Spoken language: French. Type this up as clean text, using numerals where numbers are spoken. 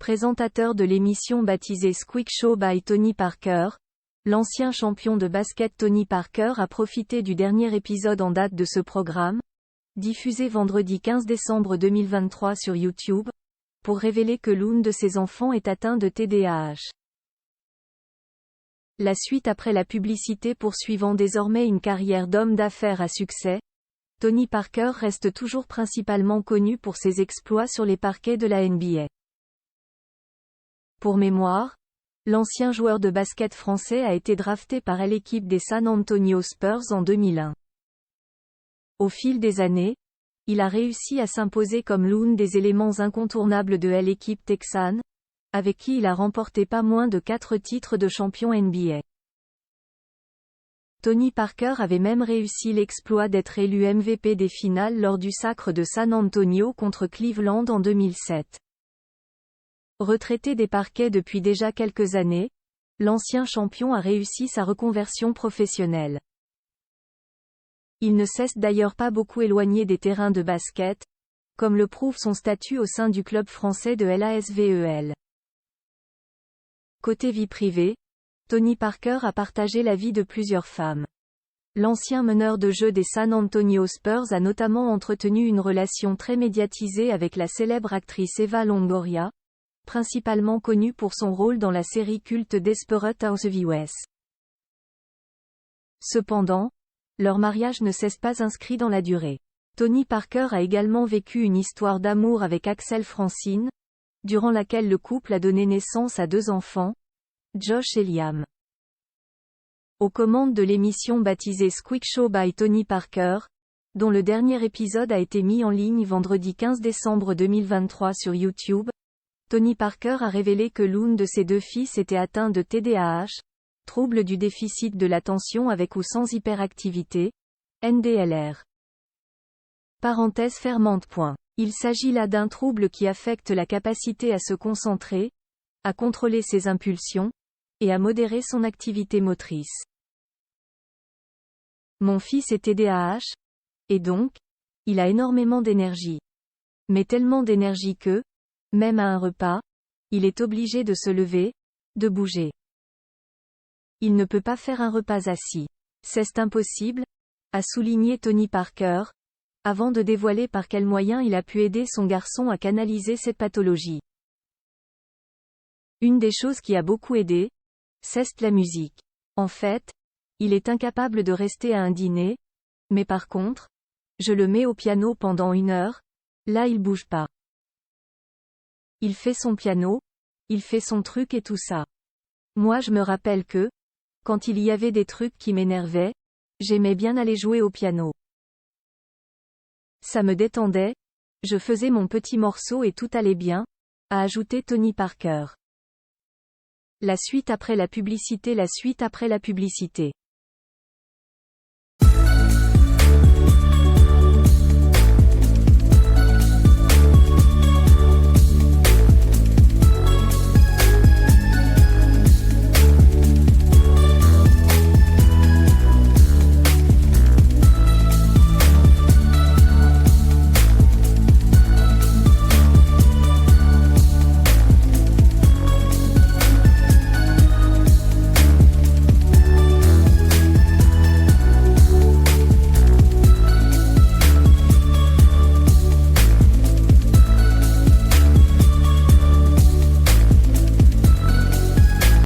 Présentateur de l'émission baptisée Squeak Show by Tony Parker, l'ancien champion de basket Tony Parker a profité du dernier épisode en date de ce programme, diffusé vendredi 15 décembre 2023 sur YouTube, pour révéler que l'un de ses enfants est atteint de TDAH. La suite après la publicité poursuivant désormais une carrière d'homme d'affaires à succès, Tony Parker reste toujours principalement connu pour ses exploits sur les parquets de la NBA. Pour mémoire, l'ancien joueur de basket français a été drafté par l'équipe des San Antonio Spurs en 2001. Au fil des années, il a réussi à s'imposer comme l'un des éléments incontournables de l'équipe texane, avec qui il a remporté pas moins de 4 titres de champion NBA. Tony Parker avait même réussi l'exploit d'être élu MVP des finales lors du sacre de San Antonio contre Cleveland en 2007. Retraité des parquets depuis déjà quelques années, l'ancien champion a réussi sa reconversion professionnelle. Il ne cesse d'ailleurs pas beaucoup éloigné des terrains de basket, comme le prouve son statut au sein du club français de l'ASVEL. Côté vie privée, Tony Parker a partagé la vie de plusieurs femmes. L'ancien meneur de jeu des San Antonio Spurs a notamment entretenu une relation très médiatisée avec la célèbre actrice Eva Longoria, principalement connue pour son rôle dans la série culte Desperate Housewives. Cependant, leur mariage ne s'est pas inscrit dans la durée. Tony Parker a également vécu une histoire d'amour avec Axel Francine, durant laquelle le couple a donné naissance à 2 enfants, Josh et Liam. Aux commandes de l'émission baptisée Squeak Show by Tony Parker, dont le dernier épisode a été mis en ligne vendredi 15 décembre 2023 sur YouTube, Tony Parker a révélé que l'un de ses 2 fils était atteint de TDAH, trouble du déficit de l'attention avec ou sans hyperactivité, NDLR. Parenthèse fermante. Il s'agit là d'un trouble qui affecte la capacité à se concentrer, à contrôler ses impulsions, et à modérer son activité motrice. Mon fils est TDAH, et donc, il a énormément d'énergie. Mais tellement d'énergie que, même à un repas, il est obligé de se lever, de bouger. Il ne peut pas faire un repas assis. C'est impossible, a souligné Tony Parker, avant de dévoiler par quels moyens il a pu aider son garçon à canaliser cette pathologie. Une des choses qui a beaucoup aidé, c'est la musique. En fait, il est incapable de rester à un dîner, mais par contre, je le mets au piano pendant 1 heure, là il bouge pas. Il fait son piano, il fait son truc et tout ça. Moi je me rappelle que, quand il y avait des trucs qui m'énervaient, j'aimais bien aller jouer au piano. Ça me détendait, je faisais mon petit morceau et tout allait bien, a ajouté Tony Parker. La suite après la publicité.